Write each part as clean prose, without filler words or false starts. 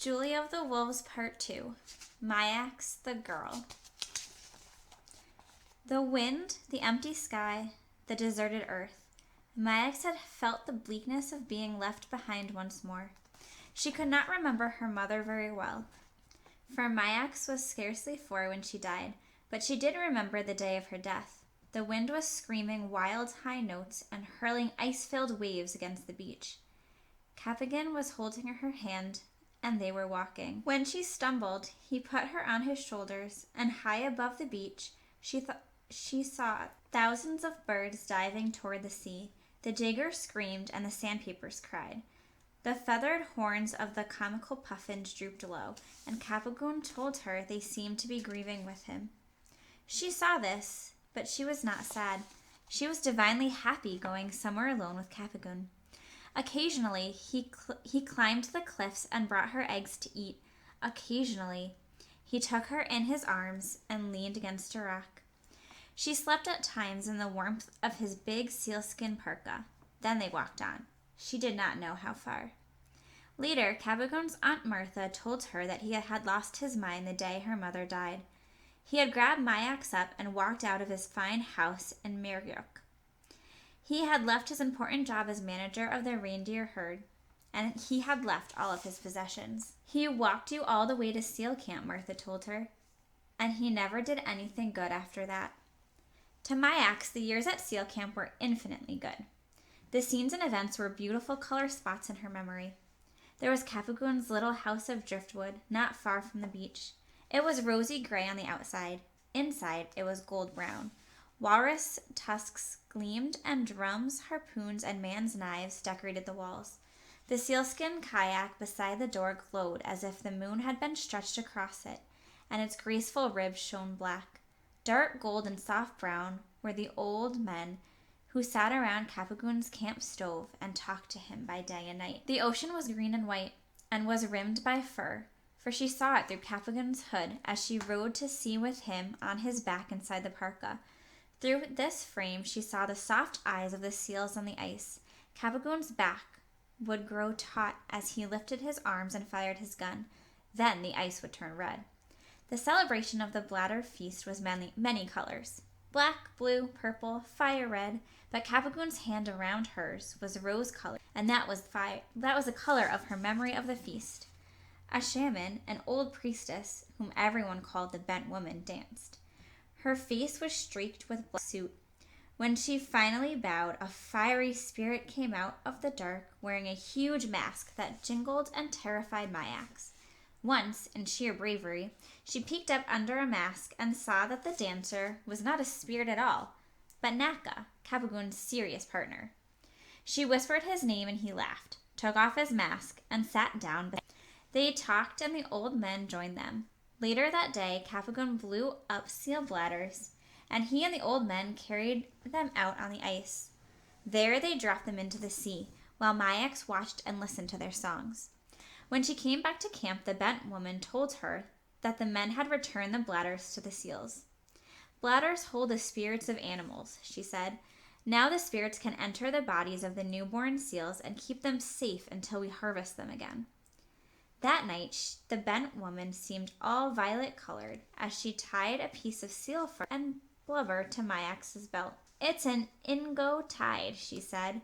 Julie of the Wolves Part 2. Myax the Girl. The wind, the empty sky, the deserted earth. Myax had felt the bleakness of being left behind once more. She could not remember her mother very well, for Myax was scarcely 4 when she died, but she did remember the day of her death. The wind was screaming wild high notes and hurling ice-filled waves against the beach. Capagon was holding her hand, and they were walking. When she stumbled, he put her on his shoulders, and high above the beach, she saw thousands of birds diving toward the sea. The jaegers screamed, and the sandpipers cried. The feathered horns of the comical puffins drooped low, and Capagon told her they seemed to be grieving with him. She saw this, but she was not sad. She was divinely happy going somewhere alone with Capagon. Occasionally, he climbed the cliffs and brought her eggs to eat. Occasionally, he took her in his arms and leaned against a rock. She slept at times in the warmth of his big sealskin parka. Then they walked on. She did not know how far. Later, Capagon's Aunt Martha told her that he had lost his mind the day her mother died. He had grabbed Myax up and walked out of his fine house in Meryuk. He had left his important job as manager of the reindeer herd, and he had left all of his possessions. He walked you all the way to Seal Camp, Martha told her, and he never did anything good after that. To Myax, the years at Seal Camp were infinitely good. The scenes and events were beautiful color spots in her memory. There was Capagon's little house of driftwood, not far from the beach. It was rosy gray on the outside. Inside, it was gold brown. Walrus tusks gleamed, and drums, harpoons, and man's knives decorated the walls. The sealskin kayak beside the door glowed as if the moon had been stretched across it, and its graceful ribs shone black. Dark gold and soft brown were the old men who sat around Capagon's camp stove and talked to him by day and night. The ocean was green and white, and was rimmed by fur, for she saw it through Capagon's hood as she rode to sea with him on his back inside the parka. Through this frame, she saw the soft eyes of the seals on the ice. Capagon's back would grow taut as he lifted his arms and fired his gun. Then the ice would turn red. The celebration of the bladder feast was many colors. Black, blue, purple, fire red, but Capagon's hand around hers was rose-colored, and that was the color of her memory of the feast. A shaman, an old priestess, whom everyone called the bent woman, danced. Her face was streaked with blood soot. When she finally bowed, a fiery spirit came out of the dark, wearing a huge mask that jingled and terrified Myax. Once, in sheer bravery, she peeked up under a mask and saw that the dancer was not a spirit at all, but Naka, Capagon's serious partner. She whispered his name and he laughed, took off his mask, and sat down. They talked and the old men joined them. Later that day, Capagon blew up seal bladders, and he and the old men carried them out on the ice. There they dropped them into the sea, while Myax watched and listened to their songs. When she came back to camp, the bent woman told her that the men had returned the bladders to the seals. Bladders hold the spirits of animals, she said. Now the spirits can enter the bodies of the newborn seals and keep them safe until we harvest them again. That night, the bent woman seemed all violet-colored as she tied a piece of seal fur and blubber to Myax's belt. "It's an Ingo tide," she said.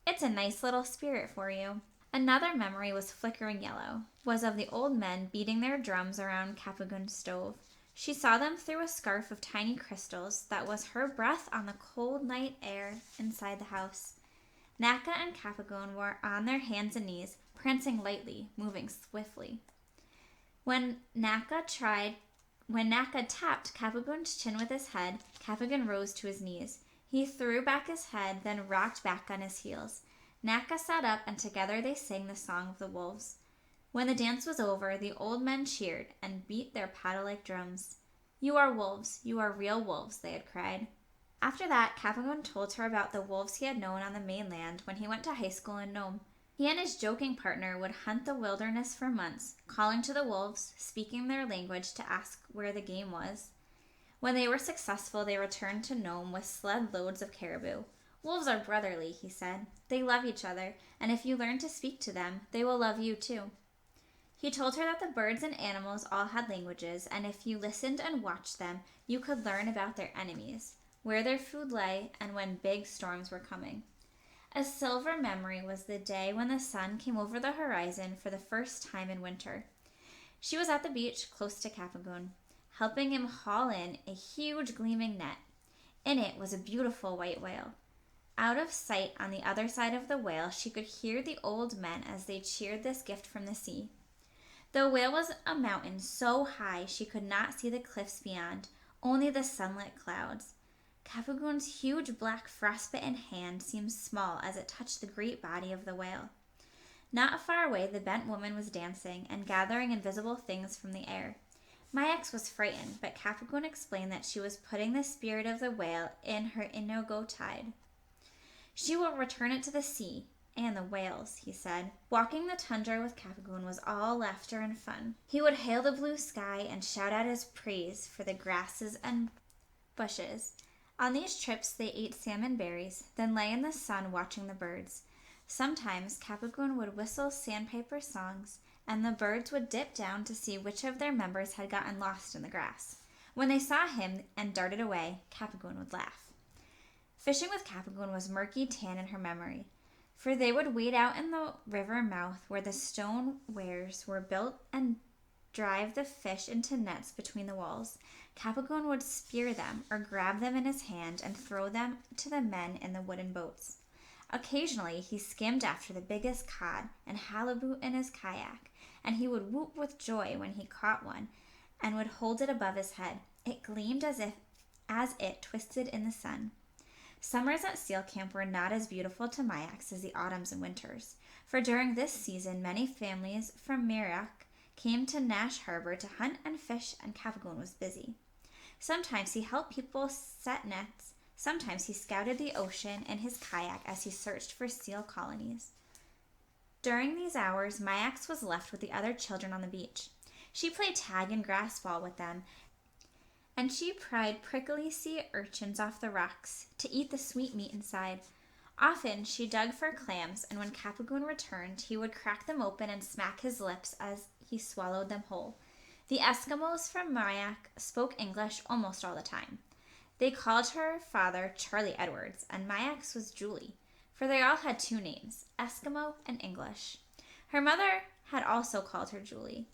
"It's a nice little spirit for you." Another memory was flickering yellow, was of the old men beating their drums around Capagon's stove. She saw them through a scarf of tiny crystals that was her breath on the cold night air inside the house. Naka and Capagon were on their hands and knees, prancing lightly, moving swiftly. When Naka tapped Capagon's chin with his head, Capagon rose to his knees. He threw back his head, then rocked back on his heels. Naka sat up, and together they sang the song of the wolves. When the dance was over, the old men cheered and beat their paddle-like drums. "You are wolves, you are real wolves," they had cried. After that, Capagon told her about the wolves he had known on the mainland when he went to high school in Nome. He and his joking partner would hunt the wilderness for months, calling to the wolves, speaking their language to ask where the game was. When they were successful, they returned to Nome with sled loads of caribou. "Wolves are brotherly," he said. "They love each other, and if you learn to speak to them, they will love you too." He told her that the birds and animals all had languages, and if you listened and watched them, you could learn about their enemies, where their food lay, and when big storms were coming. A silver memory was the day when the sun came over the horizon for the first time in winter. She was at the beach close to Capagoon, helping him haul in a huge gleaming net. In it was a beautiful white whale. Out of sight on the other side of the whale, she could hear the old men as they cheered this gift from the sea. The whale was a mountain so high she could not see the cliffs beyond, only the sunlit clouds. Capagoon's huge black frostbitten hand seemed small as it touched the great body of the whale. Not far away, the bent woman was dancing and gathering invisible things from the air. My ex was frightened, but Capagoon explained that she was putting the spirit of the whale in her Inogo tide. She will return it to the sea and the whales, he said. Walking the tundra with Capagoon was all laughter and fun. He would hail the blue sky and shout out his praise for the grasses and bushes. On these trips, they ate salmon berries, then lay in the sun watching the birds. Sometimes Capagoon would whistle sandpiper songs, and the birds would dip down to see which of their members had gotten lost in the grass. When they saw him and darted away, Capagoon would laugh. Fishing with Capagoon was murky tan in her memory, for they would wade out in the river mouth where the stone weirs were built and drive the fish into nets between the walls. Capagoon would spear them or grab them in his hand and throw them to the men in the wooden boats. Occasionally, he skimmed after the biggest cod and halibut in his kayak, and he would whoop with joy when he caught one and would hold it above his head. It gleamed as it twisted in the sun. Summers at Seal Camp were not as beautiful to Mayax as the autumns and winters, for during this season many families from Merak came to Nash Harbor to hunt and fish, and Capagoon was busy. Sometimes he helped people set nets. Sometimes he scouted the ocean in his kayak as he searched for seal colonies. During these hours, Mayax was left with the other children on the beach. She played tag and grass ball with them, and she pried prickly sea urchins off the rocks to eat the sweet meat inside. Often she dug for clams, and when Capagoon returned, he would crack them open and smack his lips as he swallowed them whole. The Eskimos from Mayak spoke English almost all the time. They called her father Charlie Edwards, and Mayax was Julie, for they all had two names, Eskimo and English. Her mother had also called her Julie,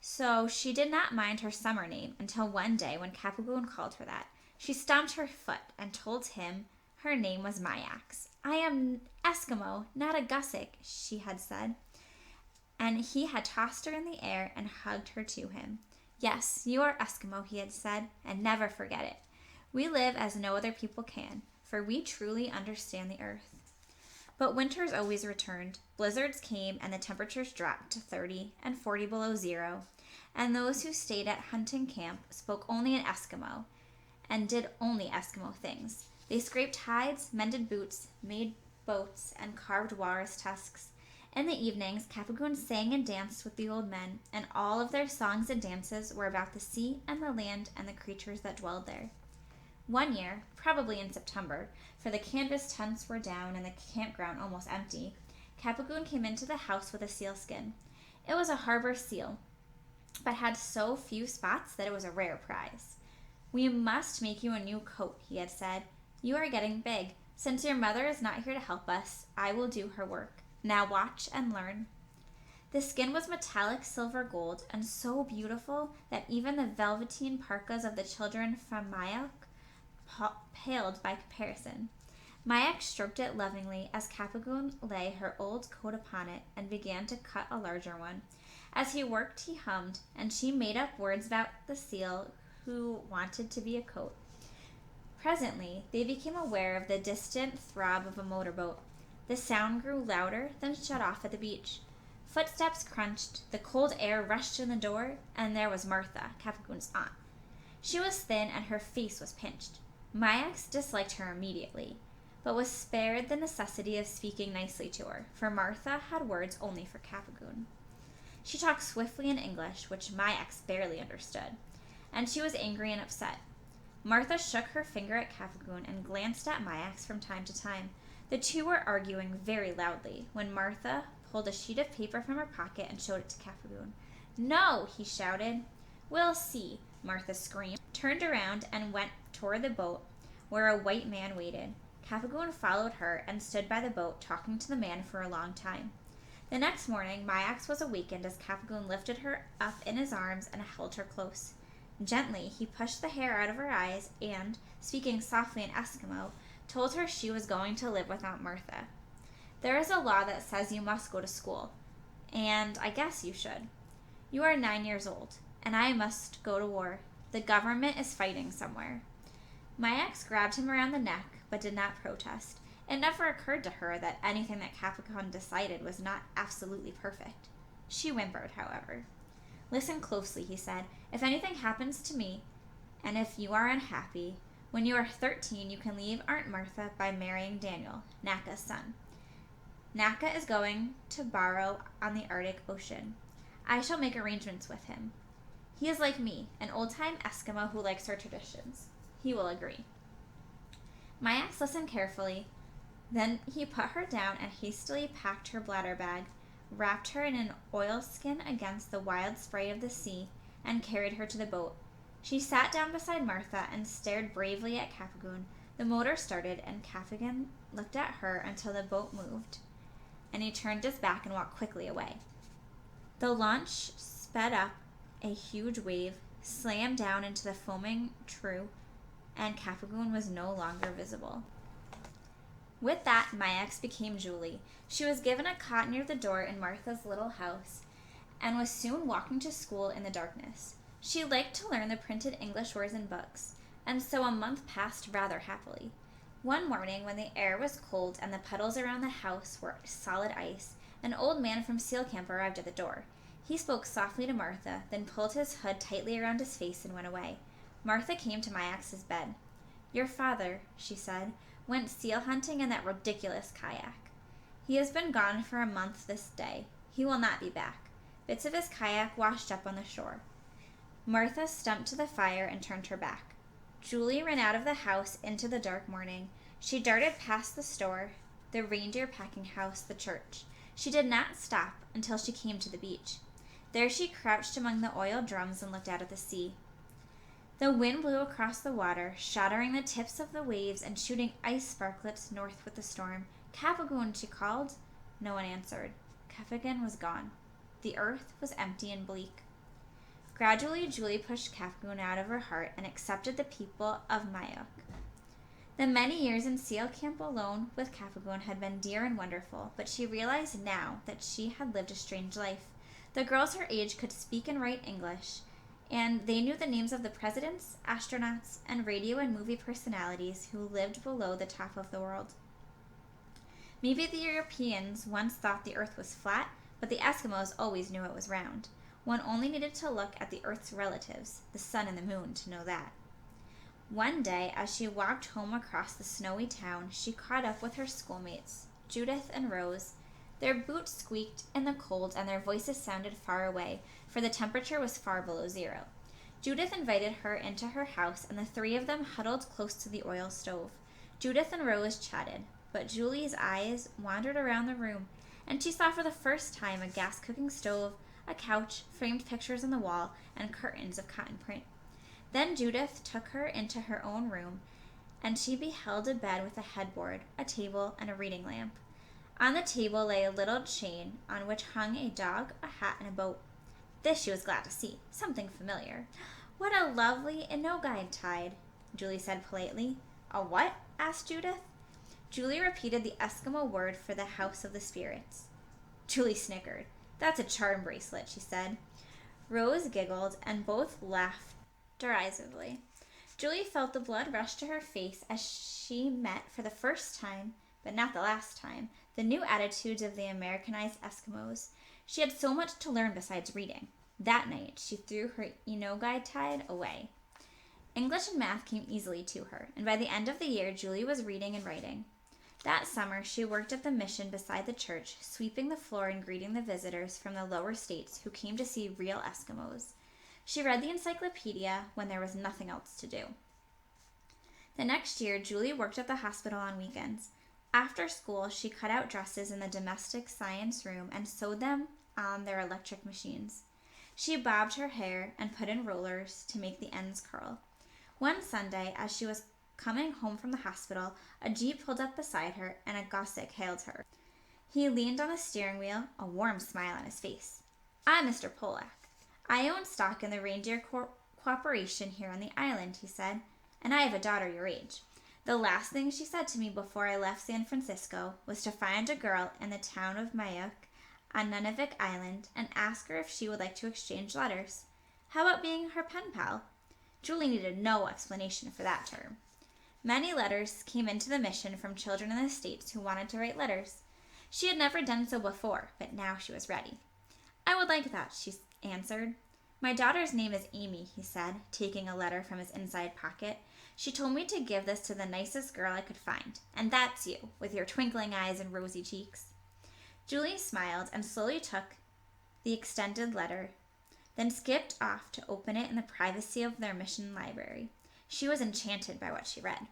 so she did not mind her summer name until one day when Capagoon called her that. She stomped her foot and told him her name was Mayax. "I am Eskimo, not a Gusik," she had said, and he had tossed her in the air and hugged her to him. "Yes, you are Eskimo," he had said, "and never forget it. We live as no other people can, for we truly understand the earth." But winters always returned. Blizzards came and the temperatures dropped to 30 and 40 below zero, and those who stayed at hunting camp spoke only in Eskimo and did only Eskimo things. They scraped hides, mended boots, made boats, and carved walrus tusks. In the evenings, Capagoon sang and danced with the old men, and all of their songs and dances were about the sea and the land and the creatures that dwelled there. One year, probably in September, for the canvas tents were down and the campground almost empty, Capagoon came into the house with a sealskin. It was a harbor seal, but had so few spots that it was a rare prize. "We must make you a new coat," he had said. "You are getting big. Since your mother is not here to help us, I will do her work. Now watch and learn." The skin was metallic silver gold and so beautiful that even the velveteen parkas of the children from Mayak paled by comparison. Mayak stroked it lovingly as Capagoon lay her old coat upon it and began to cut a larger one. As he worked, he hummed, and she made up words about the seal who wanted to be a coat. Presently, they became aware of the distant throb of a motorboat. The sound grew louder, then shut off at the beach. Footsteps crunched, the cold air rushed in the door, and there was Martha, Capagoon's aunt. She was thin and her face was pinched. Mayax disliked her immediately, but was spared the necessity of speaking nicely to her, for Martha had words only for Capagoon. She talked swiftly in English, which Mayax barely understood, and she was angry and upset. Martha shook her finger at Capagoon and glanced at Mayax from time to time. The two were arguing very loudly when Martha pulled a sheet of paper from her pocket and showed it to Cafagoon. "No!" he shouted. "We'll see," Martha screamed, turned around, and went toward the boat where a white man waited. Cafagoon followed her and stood by the boat talking to the man for a long time. The next morning, Myax was awakened as Cafagoon lifted her up in his arms and held her close. Gently, he pushed the hair out of her eyes and, speaking softly in Eskimo, told her she was going to live with Aunt Martha. "There is a law that says you must go to school, and I guess you should. You are 9 years old, and I must go to war. The government is fighting somewhere." Myax grabbed him around the neck, but did not protest. It never occurred to her that anything that Capricorn decided was not absolutely perfect. She whimpered, however. "Listen closely," he said. "If anything happens to me, and if you are unhappy, when you are 13, you can leave Aunt Martha by marrying Daniel, Naka's son. Naka is going to Barrow on the Arctic Ocean. I shall make arrangements with him. He is like me, an old-time Eskimo who likes our traditions. He will agree." Myax listened carefully. Then he put her down and hastily packed her bladder bag, wrapped her in an oilskin against the wild spray of the sea, and carried her to the boat. She sat down beside Martha and stared bravely at Cafagoon. The motor started, and Cafagoon looked at her until the boat moved, and he turned his back and walked quickly away. The launch sped up a huge wave, slammed down into the foaming trough, and Cafagoon was no longer visible. With that, Myax became Julie. She was given a cot near the door in Martha's little house, and was soon walking to school in the darkness. She liked to learn the printed English words in books, and so a month passed rather happily. One morning, when the air was cold and the puddles around the house were solid ice, an old man from Seal Camp arrived at the door. He spoke softly to Martha, then pulled his hood tightly around his face and went away. Martha came to Myax's bed. "Your father," she said, "went seal hunting in that ridiculous kayak. He has been gone for a month this day. He will not be back." Bits of his kayak washed up on the shore. Martha stumped to the fire and turned her back. Julie ran out of the house into the dark morning. She darted past the store, the reindeer packing house, the church. She did not stop until she came to the beach. There she crouched among the oil drums and looked out at the sea. The wind blew across the water, shattering the tips of the waves and shooting ice sparklets north with the storm. "Cafagoon," she called. No one answered. Cafagoon was gone. The earth was empty and bleak. Gradually, Julie pushed Cafagoon out of her heart and accepted the people of Mayok. The many years in Seal Camp alone with Cafagoon had been dear and wonderful, but she realized now that she had lived a strange life. The girls her age could speak and write English, and they knew the names of the presidents, astronauts, and radio and movie personalities who lived below the top of the world. Maybe the Europeans once thought the earth was flat, but the Eskimos always knew it was round. One only needed to look at the earth's relatives, the sun and the moon, to know that. One day, as she walked home across the snowy town, she caught up with her schoolmates, Judith and Rose. Their boots squeaked in the cold, and their voices sounded far away, for the temperature was far below zero. Judith invited her into her house, and the three of them huddled close to the oil stove. Judith and Rose chatted, but Julie's eyes wandered around the room, and she saw for the first time a gas-cooking stove, a couch, framed pictures on the wall, and curtains of cotton print. Then Judith took her into her own room, and she beheld a bed with a headboard, a table, and a reading lamp. On the table lay a little chain on which hung a dog, a hat, and a boat. This she was glad to see, something familiar. "What a lovely Inogai tide," Julie said politely. "A what?" asked Judith. Julie repeated the Eskimo word for the house of the spirits. Julie snickered. "That's a charm bracelet," she said. Rose giggled, and both laughed derisively. Julie felt the blood rush to her face as she met for the first time, but not the last time, the new attitudes of the Americanized Eskimos. She had so much to learn besides reading. That night, she threw her Inogai tide away. English and math came easily to her, and by the end of the year, Julie was reading and writing. That summer, she worked at the mission beside the church, sweeping the floor and greeting the visitors from the lower states who came to see real Eskimos. She read the encyclopedia when there was nothing else to do. The next year, Julie worked at the hospital on weekends. After school, she cut out dresses in the domestic science room and sewed them on their electric machines. She bobbed her hair and put in rollers to make the ends curl. One Sunday, as she was coming home from the hospital, a Jeep pulled up beside her and a Gossick hailed her. He leaned on the steering wheel, a warm smile on his face. "I'm Mr. Polak. I own stock in the Reindeer Corporation here on the island," he said, "and I have a daughter your age. The last thing she said to me before I left San Francisco was to find a girl in the town of Mayock on Nunavik Island and ask her if she would like to exchange letters. How about being her pen pal?" Julie needed no explanation for that term. Many letters came into the mission from children in the States who wanted to write letters. She had never done so before, but now she was ready. "I would like that," she answered. "My daughter's name is Amy," he said, taking a letter from his inside pocket. "She told me to give this to the nicest girl I could find, and that's you, with your twinkling eyes and rosy cheeks." Julie smiled and slowly took the extended letter, then skipped off to open it in the privacy of their mission library. She was enchanted by what she read.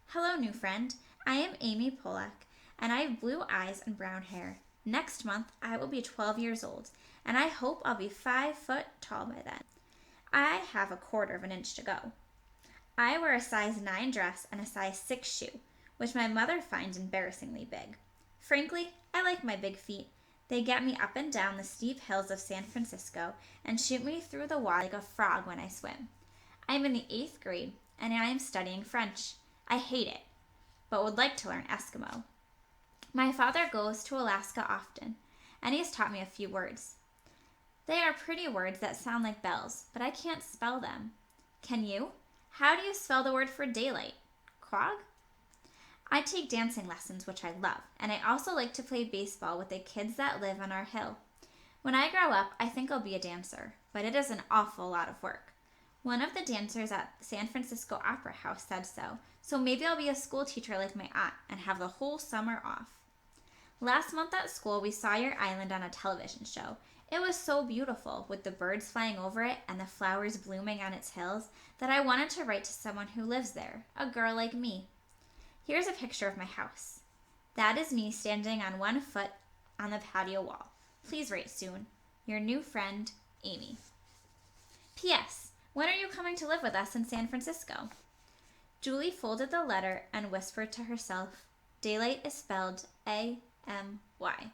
"Hello, new friend. I am Amy Polak, and I have blue eyes and brown hair. Next month, I will be 12 years old, and I hope I'll be 5 foot tall by then. I have a quarter of an inch to go. I wear a size 9 dress and a size 6 shoe, which my mother finds embarrassingly big. Frankly, I like my big feet. They get me up and down the steep hills of San Francisco and shoot me through the water like a frog when I swim. I am in the 8th grade, and I am studying French. I hate it, but would like to learn Eskimo. My father goes to Alaska often, and he has taught me a few words. They are pretty words that sound like bells, but I can't spell them. Can you? How do you spell the word for daylight? Quag? I take dancing lessons, which I love, and I also like to play baseball with the kids that live on our hill. When I grow up, I think I'll be a dancer, but it is an awful lot of work. One of the dancers at San Francisco Opera House said so maybe I'll be a school teacher like my aunt and have the whole summer off. Last month at school, we saw your island on a television show. It was so beautiful, with the birds flying over it and the flowers blooming on its hills, that I wanted to write to someone who lives there, a girl like me. Here's a picture of my house. That is me standing on one foot on the patio wall. Please write soon. Your new friend, Amy. P.S. When are you coming to live with us in San Francisco? Julie folded the letter and whispered to herself, "Daylight is spelled A-M-Y."